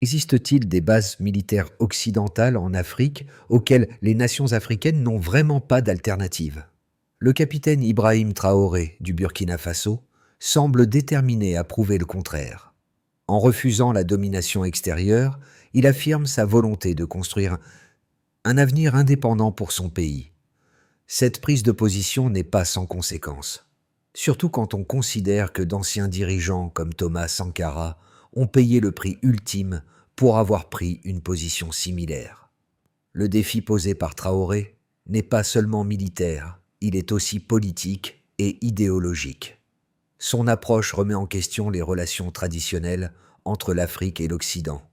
Existe-t-il des bases militaires occidentales en Afrique auxquelles les nations africaines n'ont vraiment pas d'alternative? Le capitaine Ibrahim Traoré du Burkina Faso semble déterminé à prouver le contraire. En refusant la domination extérieure, il affirme sa volonté de construire un avenir indépendant pour son pays. Cette prise de position n'est pas sans conséquences, surtout quand on considère que d'anciens dirigeants comme Thomas Sankara ont payé le prix ultime pour avoir pris une position similaire. Le défi posé par Traoré n'est pas seulement militaire, il est aussi politique et idéologique. Son approche remet en question les relations traditionnelles entre l'Afrique et l'Occident,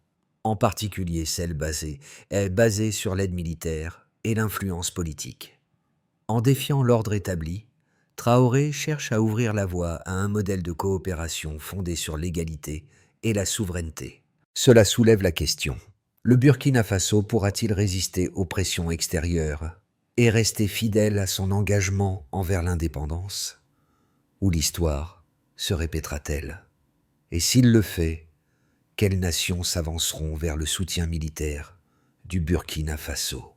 en particulier celle basée sur l'aide militaire et l'influence politique. En défiant l'ordre établi, Traoré cherche à ouvrir la voie à un modèle de coopération fondé sur l'égalité et la souveraineté. Cela soulève la question: le Burkina Faso pourra-t-il résister aux pressions extérieures et rester fidèle à son engagement envers l'indépendance? Ou l'histoire se répétera-t-elle? Et s'il le fait, quelles nations s'avanceront vers le soutien militaire du Burkina Faso?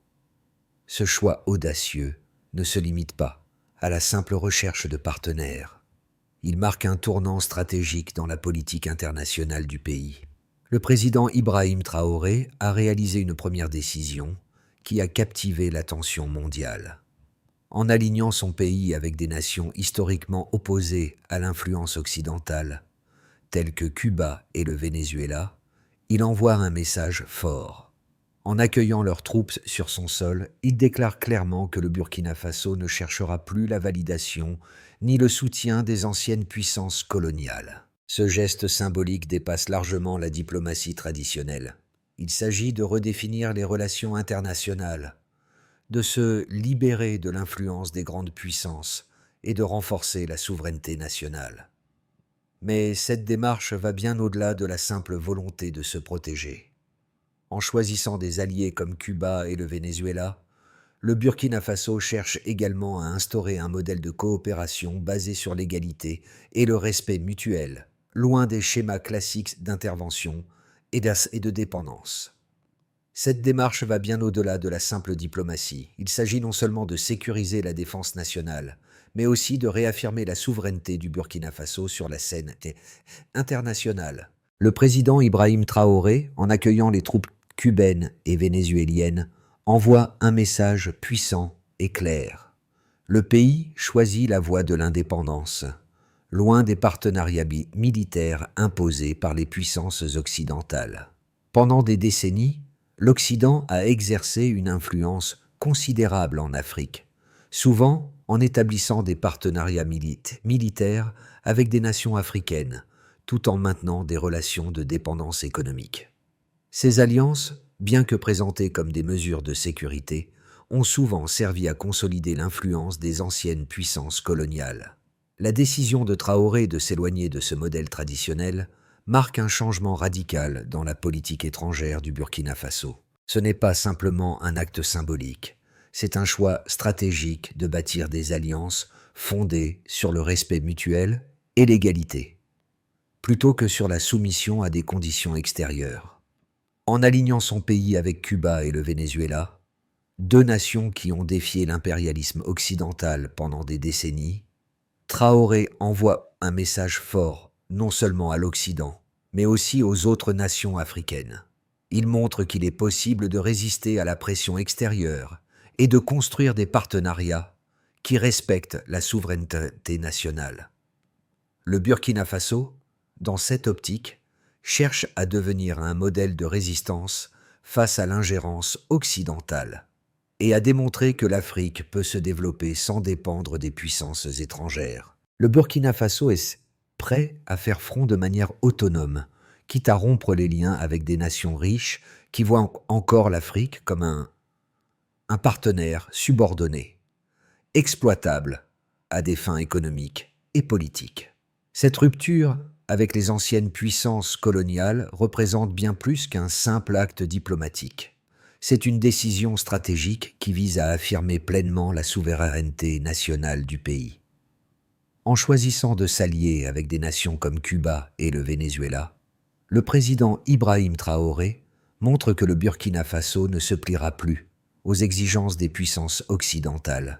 Ce choix audacieux ne se limite pas à la simple recherche de partenaires. Il marque un tournant stratégique dans la politique internationale du pays. Le président Ibrahim Traoré a réalisé une première décision qui a captivé l'attention mondiale. En alignant son pays avec des nations historiquement opposées à l'influence occidentale, telles que Cuba et le Venezuela, il envoie un message fort. En accueillant leurs troupes sur son sol, il déclare clairement que le Burkina Faso ne cherchera plus la validation ni le soutien des anciennes puissances coloniales. Ce geste symbolique dépasse largement la diplomatie traditionnelle. Il s'agit de redéfinir les relations internationales, de se libérer de l'influence des grandes puissances et de renforcer la souveraineté nationale. Mais cette démarche va bien au-delà de la simple volonté de se protéger. En choisissant des alliés comme Cuba et le Venezuela, le Burkina Faso cherche également à instaurer un modèle de coopération basé sur l'égalité et le respect mutuel, loin des schémas classiques d'intervention et de dépendance. Cette démarche va bien au-delà de la simple diplomatie. Il s'agit non seulement de sécuriser la défense nationale, mais aussi de réaffirmer la souveraineté du Burkina Faso sur la scène internationale. Le président Ibrahim Traoré, en accueillant les troupes cubaines et vénézuéliennes, envoie un message puissant et clair. Le pays choisit la voie de l'indépendance, loin des partenariats militaires imposés par les puissances occidentales. Pendant des décennies, l'Occident a exercé une influence considérable en Afrique, souvent en établissant des partenariats militaires avec des nations africaines, tout en maintenant des relations de dépendance économique. Ces alliances, bien que présentées comme des mesures de sécurité, ont souvent servi à consolider l'influence des anciennes puissances coloniales. La décision de Traoré de s'éloigner de ce modèle traditionnel marque un changement radical dans la politique étrangère du Burkina Faso. Ce n'est pas simplement un acte symbolique, c'est un choix stratégique de bâtir des alliances fondées sur le respect mutuel et l'égalité, plutôt que sur la soumission à des conditions extérieures. En alignant son pays avec Cuba et le Venezuela, deux nations qui ont défié l'impérialisme occidental pendant des décennies, Traoré envoie un message fort non seulement à l'Occident, mais aussi aux autres nations africaines. Il montre qu'il est possible de résister à la pression extérieure et de construire des partenariats qui respectent la souveraineté nationale. Le Burkina Faso, dans cette optique, cherche à devenir un modèle de résistance face à l'ingérence occidentale et à démontrer que l'Afrique peut se développer sans dépendre des puissances étrangères. Le Burkina Faso est prêt à faire front de manière autonome, quitte à rompre les liens avec des nations riches qui voient encore l'Afrique comme un partenaire subordonné, exploitable à des fins économiques et politiques. Cette rupture avec les anciennes puissances coloniales représente bien plus qu'un simple acte diplomatique. C'est une décision stratégique qui vise à affirmer pleinement la souveraineté nationale du pays. En choisissant de s'allier avec des nations comme Cuba et le Venezuela, Le président Ibrahim Traoré montre que le Burkina Faso ne se pliera plus aux exigences des puissances occidentales,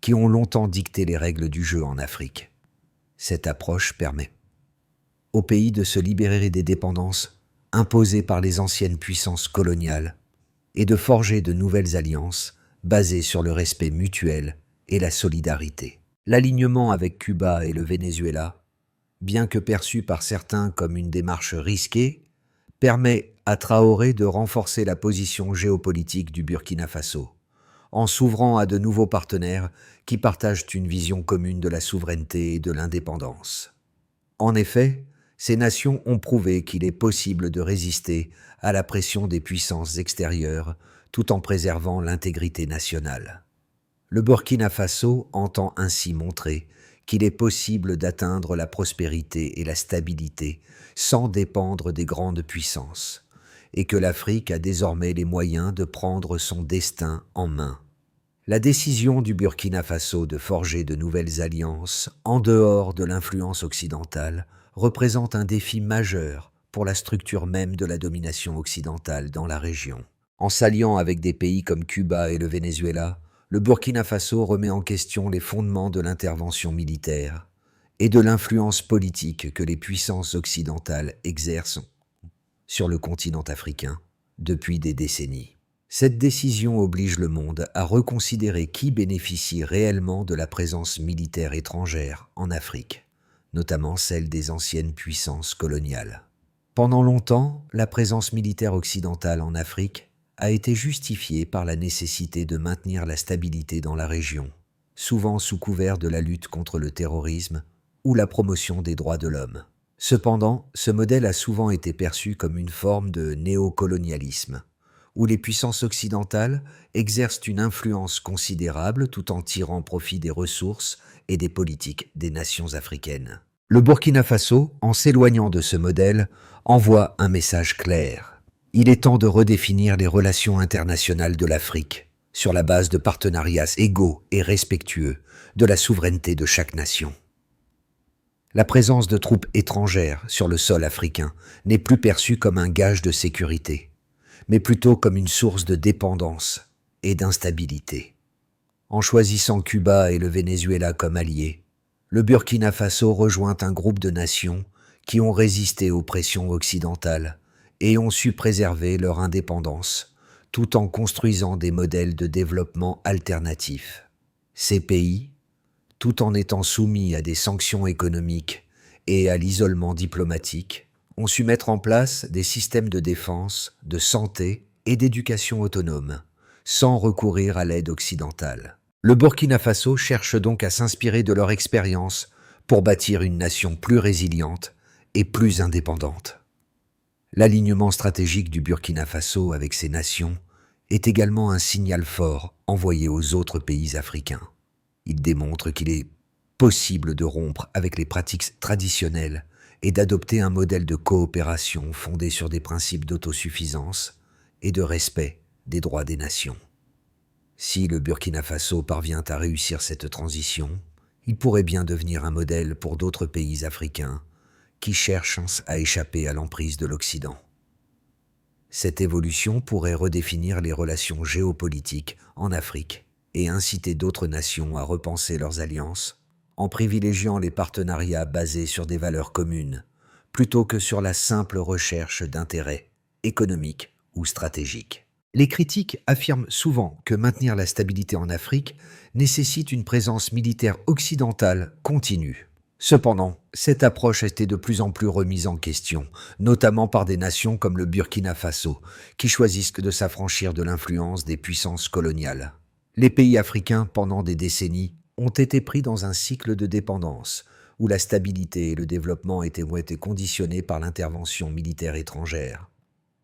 qui ont longtemps dicté les règles du jeu en Afrique. Cette approche permet au pays de se libérer des dépendances imposées par les anciennes puissances coloniales et de forger de nouvelles alliances basées sur le respect mutuel et la solidarité. L'alignement avec Cuba et le Venezuela, bien que perçu par certains comme une démarche risquée, permet à Traoré de renforcer la position géopolitique du Burkina Faso, en s'ouvrant à de nouveaux partenaires qui partagent une vision commune de la souveraineté et de l'indépendance. En effet, ces nations ont prouvé qu'il est possible de résister à la pression des puissances extérieures tout en préservant l'intégrité nationale. Le Burkina Faso entend ainsi montrer qu'il est possible d'atteindre la prospérité et la stabilité sans dépendre des grandes puissances, et que l'Afrique a désormais les moyens de prendre son destin en main. La décision du Burkina Faso de forger de nouvelles alliances en dehors de l'influence occidentale représente un défi majeur pour la structure même de la domination occidentale dans la région. En s'alliant avec des pays comme Cuba et le Venezuela, le Burkina Faso remet en question les fondements de l'intervention militaire et de l'influence politique que les puissances occidentales exercent sur le continent africain depuis des décennies. Cette décision oblige le monde à reconsidérer qui bénéficie réellement de la présence militaire étrangère en Afrique, notamment celle des anciennes puissances coloniales. Pendant longtemps, la présence militaire occidentale en Afrique a été justifiée par la nécessité de maintenir la stabilité dans la région, souvent sous couvert de la lutte contre le terrorisme ou la promotion des droits de l'homme. Cependant, ce modèle a souvent été perçu comme une forme de néocolonialisme, où les puissances occidentales exercent une influence considérable tout en tirant profit des ressources et des politiques des nations africaines. Le Burkina Faso, en s'éloignant de ce modèle, envoie un message clair. Il est temps de redéfinir les relations internationales de l'Afrique sur la base de partenariats égaux et respectueux de la souveraineté de chaque nation. La présence de troupes étrangères sur le sol africain n'est plus perçue comme un gage de sécurité, mais plutôt comme une source de dépendance et d'instabilité. En choisissant Cuba et le Venezuela comme alliés, le Burkina Faso rejoint un groupe de nations qui ont résisté aux pressions occidentales et ont su préserver leur indépendance tout en construisant des modèles de développement alternatifs. Ces pays, tout en étant soumis à des sanctions économiques et à l'isolement diplomatique, ont su mettre en place des systèmes de défense, de santé et d'éducation autonomes, sans recourir à l'aide occidentale. Le Burkina Faso cherche donc à s'inspirer de leur expérience pour bâtir une nation plus résiliente et plus indépendante. L'alignement stratégique du Burkina Faso avec ces nations est également un signal fort envoyé aux autres pays africains. Il démontre qu'il est possible de rompre avec les pratiques traditionnelles et d'adopter un modèle de coopération fondé sur des principes d'autosuffisance et de respect des droits des nations. Si le Burkina Faso parvient à réussir cette transition, il pourrait bien devenir un modèle pour d'autres pays africains qui cherchent à échapper à l'emprise de l'Occident. Cette évolution pourrait redéfinir les relations géopolitiques en Afrique et inciter d'autres nations à repenser leurs alliances en privilégiant les partenariats basés sur des valeurs communes plutôt que sur la simple recherche d'intérêts économiques ou stratégiques. Les critiques affirment souvent que maintenir la stabilité en Afrique nécessite une présence militaire occidentale continue. Cependant, cette approche a été de plus en plus remise en question, notamment par des nations comme le Burkina Faso, qui choisissent de s'affranchir de l'influence des puissances coloniales. Les pays africains, pendant des décennies, ont été pris dans un cycle de dépendance, où la stabilité et le développement ont été conditionnés par l'intervention militaire étrangère.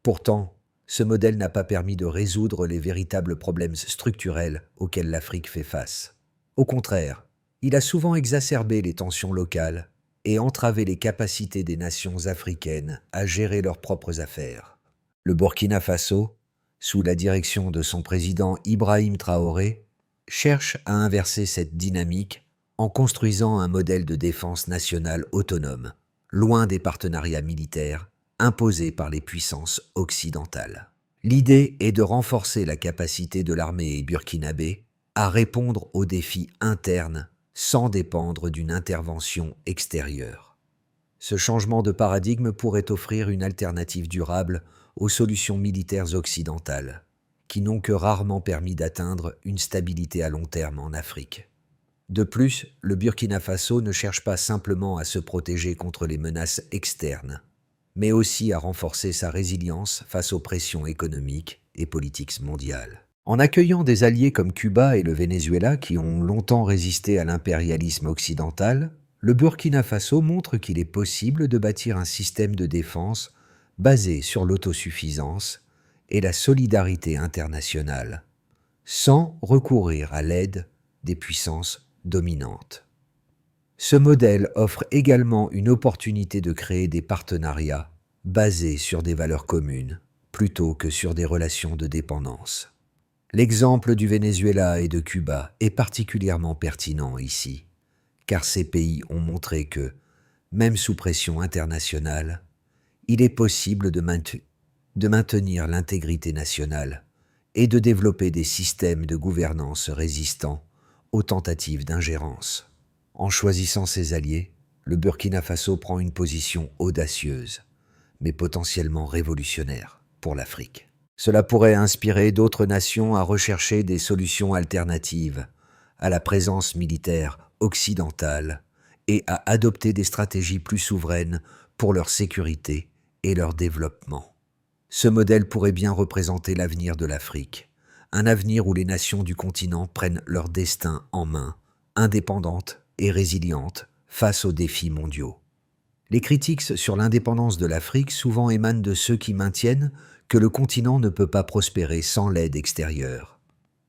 Pourtant, ce modèle n'a pas permis de résoudre les véritables problèmes structurels auxquels l'Afrique fait face. Au contraire, il a souvent exacerbé les tensions locales et entravé les capacités des nations africaines à gérer leurs propres affaires. Le Burkina Faso, sous la direction de son président Ibrahim Traoré, cherche à inverser cette dynamique en construisant un modèle de défense nationale autonome, loin des partenariats militaires imposée par les puissances occidentales. L'idée est de renforcer la capacité de l'armée burkinabé à répondre aux défis internes sans dépendre d'une intervention extérieure. Ce changement de paradigme pourrait offrir une alternative durable aux solutions militaires occidentales, qui n'ont que rarement permis d'atteindre une stabilité à long terme en Afrique. De plus, le Burkina Faso ne cherche pas simplement à se protéger contre les menaces externes, mais aussi à renforcer sa résilience face aux pressions économiques et politiques mondiales. En accueillant des alliés comme Cuba et le Venezuela qui ont longtemps résisté à l'impérialisme occidental, le Burkina Faso montre qu'il est possible de bâtir un système de défense basé sur l'autosuffisance et la solidarité internationale, sans recourir à l'aide des puissances dominantes. Ce modèle offre également une opportunité de créer des partenariats basés sur des valeurs communes, plutôt que sur des relations de dépendance. L'exemple du Venezuela et de Cuba est particulièrement pertinent ici, car ces pays ont montré que, même sous pression internationale, il est possible de maintenir l'intégrité nationale et de développer des systèmes de gouvernance résistants aux tentatives d'ingérence. En choisissant ses alliés, le Burkina Faso prend une position audacieuse, mais potentiellement révolutionnaire pour l'Afrique. Cela pourrait inspirer d'autres nations à rechercher des solutions alternatives à la présence militaire occidentale et à adopter des stratégies plus souveraines pour leur sécurité et leur développement. Ce modèle pourrait bien représenter l'avenir de l'Afrique, un avenir où les nations du continent prennent leur destin en main, indépendantes et résilientes face aux défis mondiaux. Les critiques sur l'indépendance de l'Afrique souvent émanent de ceux qui maintiennent que le continent ne peut pas prospérer sans l'aide extérieure.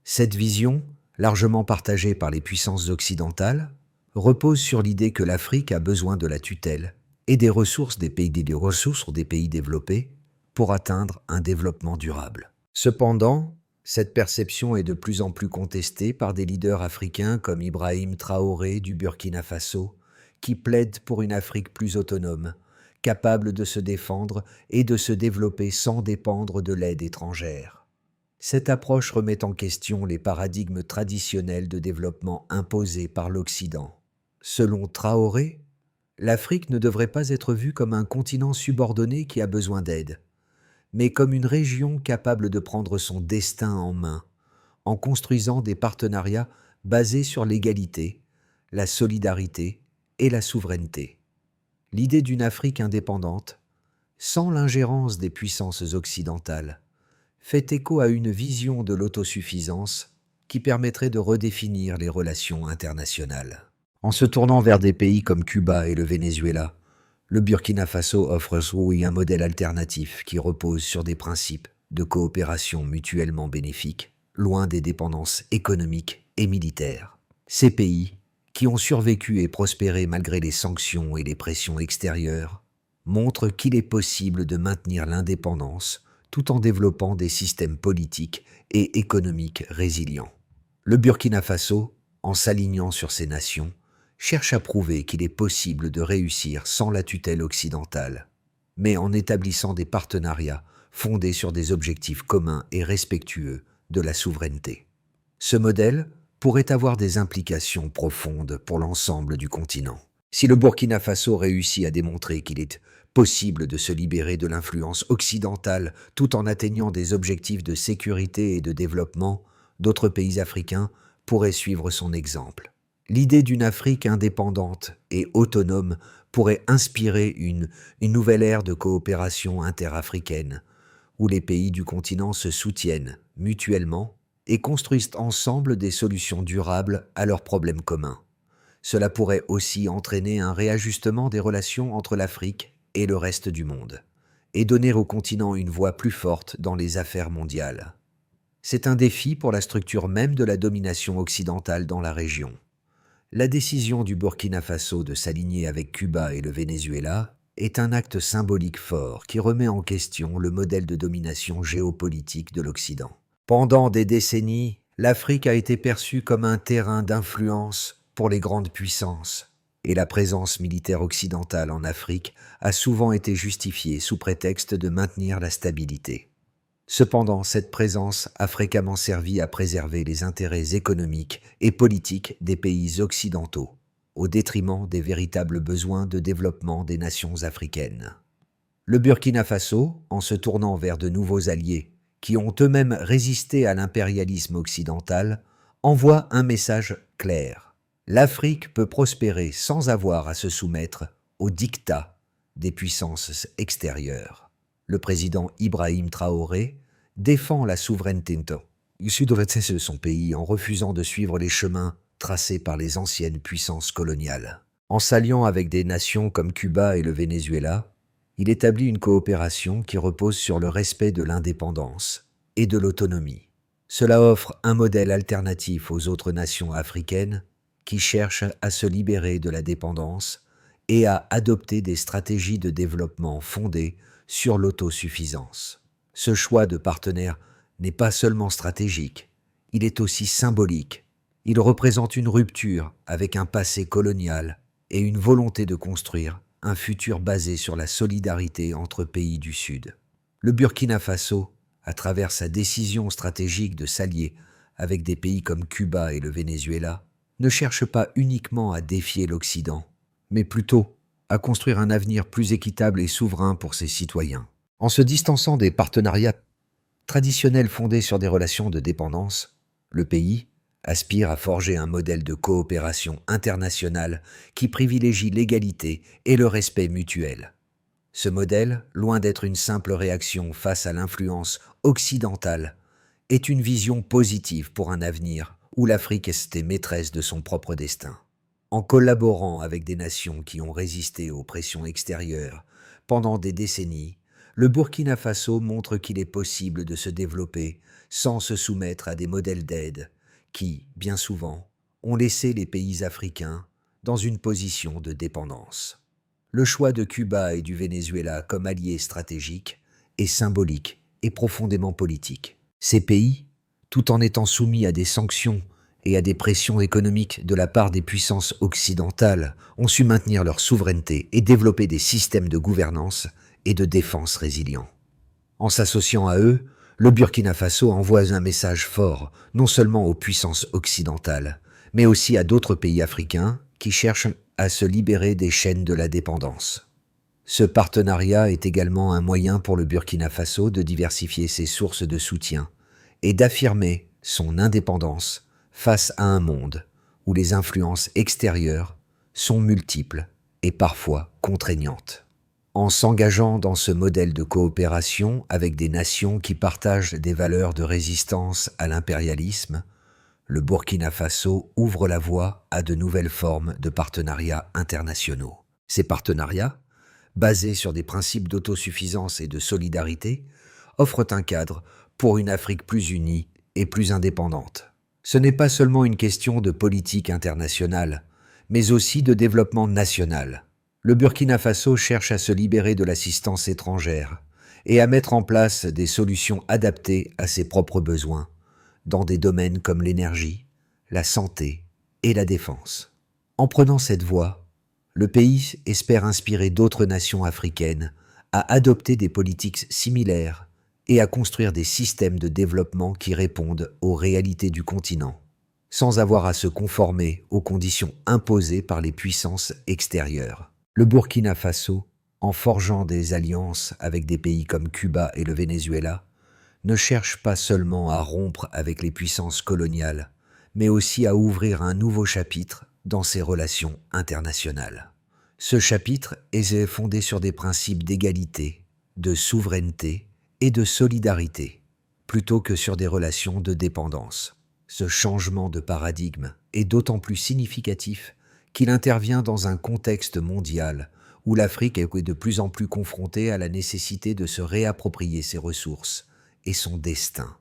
Cette vision, largement partagée par les puissances occidentales, repose sur l'idée que l'Afrique a besoin de la tutelle et des ressources des pays développés pour atteindre un développement durable. Cependant, cette perception est de plus en plus contestée par des leaders africains comme Ibrahim Traoré du Burkina Faso, qui plaident pour une Afrique plus autonome, capable de se défendre et de se développer sans dépendre de l'aide étrangère. Cette approche remet en question les paradigmes traditionnels de développement imposés par l'Occident. Selon Traoré, l'Afrique ne devrait pas être vue comme un continent subordonné qui a besoin d'aide, mais comme une région capable de prendre son destin en main, en construisant des partenariats basés sur l'égalité, la solidarité et la souveraineté. L'idée d'une Afrique indépendante, sans l'ingérence des puissances occidentales, fait écho à une vision de l'autosuffisance qui permettrait de redéfinir les relations internationales. En se tournant vers des pays comme Cuba et le Venezuela, le Burkina Faso offre un modèle alternatif qui repose sur des principes de coopération mutuellement bénéfiques, loin des dépendances économiques et militaires. Ces pays, qui ont survécu et prospéré malgré les sanctions et les pressions extérieures, montrent qu'il est possible de maintenir l'indépendance tout en développant des systèmes politiques et économiques résilients. Le Burkina Faso, en s'alignant sur ces nations, cherche à prouver qu'il est possible de réussir sans la tutelle occidentale, mais en établissant des partenariats fondés sur des objectifs communs et respectueux de la souveraineté. Ce modèle pourrait avoir des implications profondes pour l'ensemble du continent. Si le Burkina Faso réussit à démontrer qu'il est possible de se libérer de l'influence occidentale tout en atteignant des objectifs de sécurité et de développement, d'autres pays africains pourraient suivre son exemple. L'idée d'une Afrique indépendante et autonome pourrait inspirer une nouvelle ère de coopération interafricaine, où les pays du continent se soutiennent mutuellement et construisent ensemble des solutions durables à leurs problèmes communs. Cela pourrait aussi entraîner un réajustement des relations entre l'Afrique et le reste du monde, et donner au continent une voix plus forte dans les affaires mondiales. C'est un défi pour la structure même de la domination occidentale dans la région. La décision du Burkina Faso de s'aligner avec Cuba et le Venezuela est un acte symbolique fort qui remet en question le modèle de domination géopolitique de l'Occident. Pendant des décennies, l'Afrique a été perçue comme un terrain d'influence pour les grandes puissances. et la présence militaire occidentale en Afrique a souvent été justifiée sous prétexte de maintenir la stabilité. Cependant, cette présence a fréquemment servi à préserver les intérêts économiques et politiques des pays occidentaux, au détriment des véritables besoins de développement des nations africaines. Le Burkina Faso, en se tournant vers de nouveaux alliés qui ont eux-mêmes résisté à l'impérialisme occidental, envoie un message clair. L'Afrique peut prospérer sans avoir à se soumettre aux diktats des puissances extérieures. Le président Ibrahim Traoré défend la souveraineté de son pays en refusant de suivre les chemins tracés par les anciennes puissances coloniales. En s'alliant avec des nations comme Cuba et le Venezuela, il établit une coopération qui repose sur le respect de l'indépendance et de l'autonomie. Cela offre un modèle alternatif aux autres nations africaines qui cherchent à se libérer de la dépendance et à adopter des stratégies de développement fondées sur l'autosuffisance. Ce choix de partenaire n'est pas seulement stratégique, il est aussi symbolique. Il représente une rupture avec un passé colonial et une volonté de construire un futur basé sur la solidarité entre pays du Sud. Le Burkina Faso, à travers sa décision stratégique de s'allier avec des pays comme Cuba et le Venezuela, ne cherche pas uniquement à défier l'Occident, mais plutôt à construire un avenir plus équitable et souverain pour ses citoyens. En se distançant des partenariats traditionnels fondés sur des relations de dépendance, le pays aspire à forger un modèle de coopération internationale qui privilégie l'égalité et le respect mutuel. Ce modèle, loin d'être une simple réaction face à l'influence occidentale, est une vision positive pour un avenir où l'Afrique est maîtresse de son propre destin. En collaborant avec des nations qui ont résisté aux pressions extérieures pendant des décennies, le Burkina Faso montre qu'il est possible de se développer sans se soumettre à des modèles d'aide qui, bien souvent, ont laissé les pays africains dans une position de dépendance. Le choix de Cuba et du Venezuela comme alliés stratégiques est symbolique et profondément politique. Ces pays, tout en étant soumis à des sanctions et à des pressions économiques de la part des puissances occidentales, ont su maintenir leur souveraineté et développer des systèmes de gouvernance et de défense résilients. En s'associant à eux, le Burkina Faso envoie un message fort, non seulement aux puissances occidentales, mais aussi à d'autres pays africains qui cherchent à se libérer des chaînes de la dépendance. Ce partenariat est également un moyen pour le Burkina Faso de diversifier ses sources de soutien et d'affirmer son indépendance face à un monde où les influences extérieures sont multiples et parfois contraignantes. En s'engageant dans ce modèle de coopération avec des nations qui partagent des valeurs de résistance à l'impérialisme, le Burkina Faso ouvre la voie à de nouvelles formes de partenariats internationaux. Ces partenariats, basés sur des principes d'autosuffisance et de solidarité, offrent un cadre pour une Afrique plus unie et plus indépendante. Ce n'est pas seulement une question de politique internationale, mais aussi de développement national. Le Burkina Faso cherche à se libérer de l'assistance étrangère et à mettre en place des solutions adaptées à ses propres besoins, dans des domaines comme l'énergie, la santé et la défense. En prenant cette voie, le pays espère inspirer d'autres nations africaines à adopter des politiques similaires et à construire des systèmes de développement qui répondent aux réalités du continent, sans avoir à se conformer aux conditions imposées par les puissances extérieures. Le Burkina Faso, en forgeant des alliances avec des pays comme Cuba et le Venezuela, ne cherche pas seulement à rompre avec les puissances coloniales, mais aussi à ouvrir un nouveau chapitre dans ses relations internationales. Ce chapitre est fondé sur des principes d'égalité, de souveraineté et de solidarité, plutôt que sur des relations de dépendance. Ce changement de paradigme est d'autant plus significatif qu'il intervient dans un contexte mondial où l'Afrique est de plus en plus confrontée à la nécessité de se réapproprier ses ressources et son destin.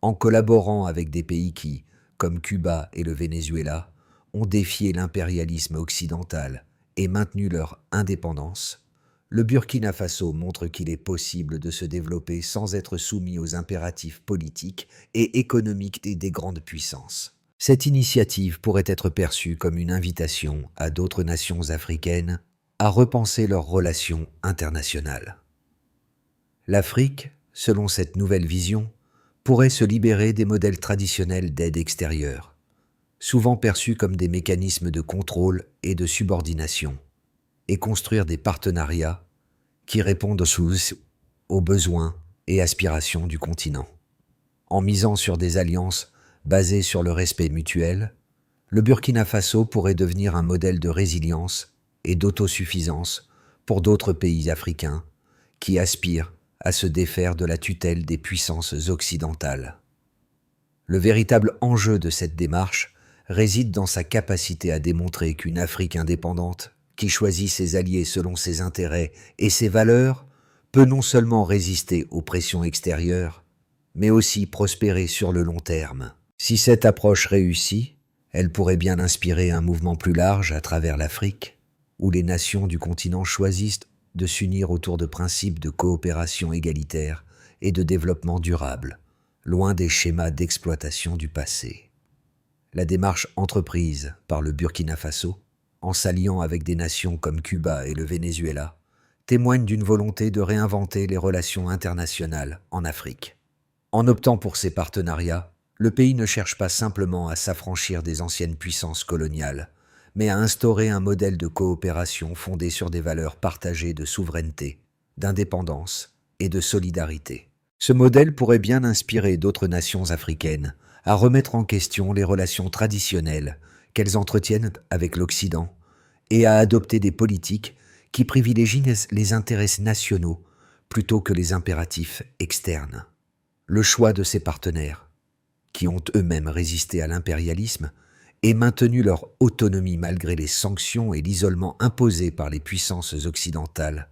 En collaborant avec des pays qui, comme Cuba et le Venezuela, ont défié l'impérialisme occidental et maintenu leur indépendance, le Burkina Faso montre qu'il est possible de se développer sans être soumis aux impératifs politiques et économiques des grandes puissances. Cette initiative pourrait être perçue comme une invitation à d'autres nations africaines à repenser leurs relations internationales. L'Afrique, selon cette nouvelle vision, pourrait se libérer des modèles traditionnels d'aide extérieure, souvent perçus comme des mécanismes de contrôle et de subordination, et construire des partenariats qui répondent aux besoins et aspirations du continent. En misant sur des alliances basées sur le respect mutuel, le Burkina Faso pourrait devenir un modèle de résilience et d'autosuffisance pour d'autres pays africains qui aspirent à se défaire de la tutelle des puissances occidentales. Le véritable enjeu de cette démarche réside dans sa capacité à démontrer qu'une Afrique indépendante, qui choisit ses alliés selon ses intérêts et ses valeurs, peut non seulement résister aux pressions extérieures, mais aussi prospérer sur le long terme. Si cette approche réussit, elle pourrait bien inspirer un mouvement plus large à travers l'Afrique, où les nations du continent choisissent de s'unir autour de principes de coopération égalitaire et de développement durable, loin des schémas d'exploitation du passé. La démarche entreprise par le Burkina Faso, en s'alliant avec des nations comme Cuba et le Venezuela, témoigne d'une volonté de réinventer les relations internationales en Afrique. En optant pour ces partenariats, le pays ne cherche pas simplement à s'affranchir des anciennes puissances coloniales, mais à instaurer un modèle de coopération fondé sur des valeurs partagées de souveraineté, d'indépendance et de solidarité. Ce modèle pourrait bien inspirer d'autres nations africaines à remettre en question les relations traditionnelles qu'elles entretiennent avec l'Occident et à adopter des politiques qui privilégient les intérêts nationaux plutôt que les impératifs externes. Le choix de ces partenaires, qui ont eux-mêmes résisté à l'impérialisme et maintenu leur autonomie malgré les sanctions et l'isolement imposés par les puissances occidentales,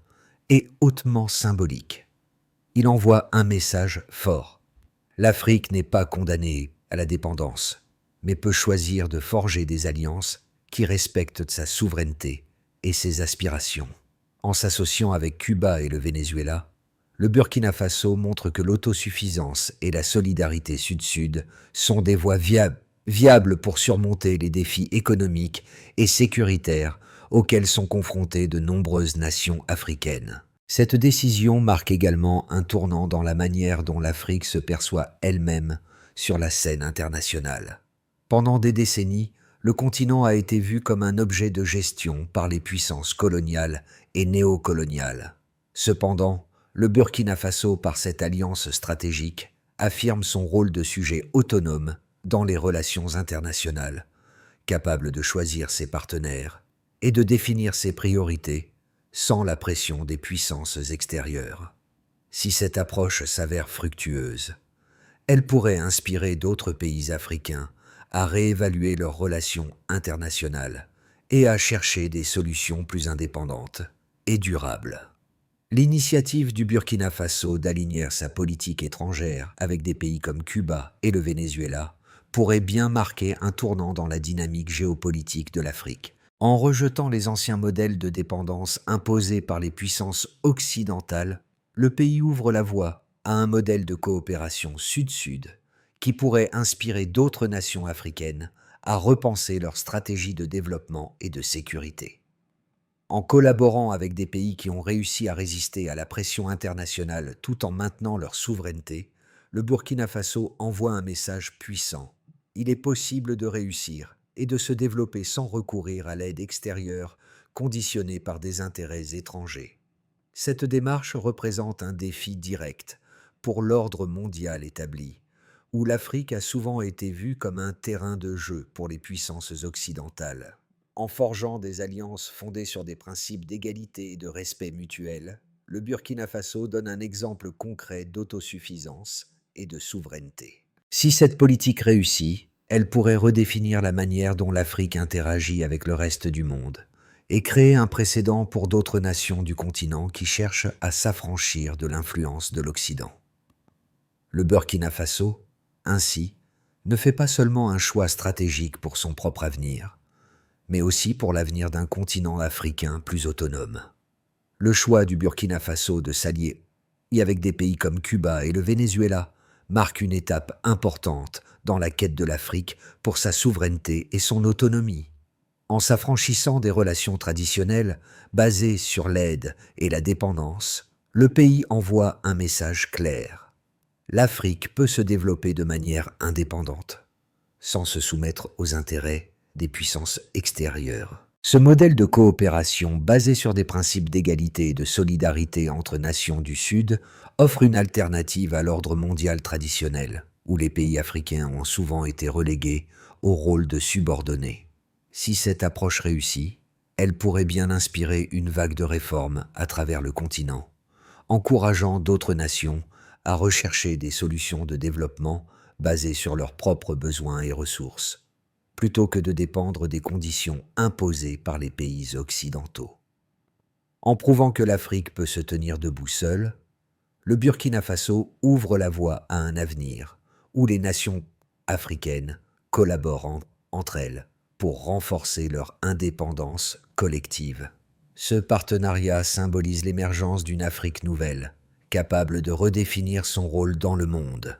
est hautement symbolique. Il envoie un message fort. L'Afrique n'est pas condamnée à la dépendance, mais peut choisir de forger des alliances qui respectent sa souveraineté et ses aspirations. En s'associant avec Cuba et le Venezuela, le Burkina Faso montre que l'autosuffisance et la solidarité sud-sud sont des voies viables pour surmonter les défis économiques et sécuritaires auxquels sont confrontées de nombreuses nations africaines. Cette décision marque également un tournant dans la manière dont l'Afrique se perçoit elle-même sur la scène internationale. Pendant des décennies, le continent a été vu comme un objet de gestion par les puissances coloniales et néocoloniales. Cependant, le Burkina Faso, par cette alliance stratégique, affirme son rôle de sujet autonome dans les relations internationales, capable de choisir ses partenaires et de définir ses priorités sans la pression des puissances extérieures. Si cette approche s'avère fructueuse, elle pourrait inspirer d'autres pays africains à réévaluer leurs relations internationales et à chercher des solutions plus indépendantes et durables. L'initiative du Burkina Faso d'aligner sa politique étrangère avec des pays comme Cuba et le Venezuela pourrait bien marquer un tournant dans la dynamique géopolitique de l'Afrique. En rejetant les anciens modèles de dépendance imposés par les puissances occidentales, le pays ouvre la voie à un modèle de coopération sud-sud qui pourrait inspirer d'autres nations africaines à repenser leur stratégie de développement et de sécurité. En collaborant avec des pays qui ont réussi à résister à la pression internationale tout en maintenant leur souveraineté, le Burkina Faso envoie un message puissant. Il est possible de réussir et de se développer sans recourir à l'aide extérieure conditionnée par des intérêts étrangers. Cette démarche représente un défi direct pour l'ordre mondial établi, où l'Afrique a souvent été vue comme un terrain de jeu pour les puissances occidentales. En forgeant des alliances fondées sur des principes d'égalité et de respect mutuel, le Burkina Faso donne un exemple concret d'autosuffisance et de souveraineté. Si cette politique réussit, elle pourrait redéfinir la manière dont l'Afrique interagit avec le reste du monde et créer un précédent pour d'autres nations du continent qui cherchent à s'affranchir de l'influence de l'Occident. Le Burkina Faso, ainsi, ne fait pas seulement un choix stratégique pour son propre avenir, mais aussi pour l'avenir d'un continent africain plus autonome. Le choix du Burkina Faso de s'allier avec des pays comme Cuba et le Venezuela marque une étape importante dans la quête de l'Afrique pour sa souveraineté et son autonomie. En s'affranchissant des relations traditionnelles basées sur l'aide et la dépendance, le pays envoie un message clair. L'Afrique peut se développer de manière indépendante, sans se soumettre aux intérêts des puissances extérieures. Ce modèle de coopération basé sur des principes d'égalité et de solidarité entre nations du Sud offre une alternative à l'ordre mondial traditionnel, où les pays africains ont souvent été relégués au rôle de subordonnés. Si cette approche réussit, elle pourrait bien inspirer une vague de réformes à travers le continent, encourageant d'autres nations à rechercher des solutions de développement basées sur leurs propres besoins et ressources, plutôt que de dépendre des conditions imposées par les pays occidentaux. En prouvant que l'Afrique peut se tenir debout seule, le Burkina Faso ouvre la voie à un avenir où les nations africaines collaborent entre elles pour renforcer leur indépendance collective. Ce partenariat symbolise l'émergence d'une Afrique nouvelle, capable de redéfinir son rôle dans le monde.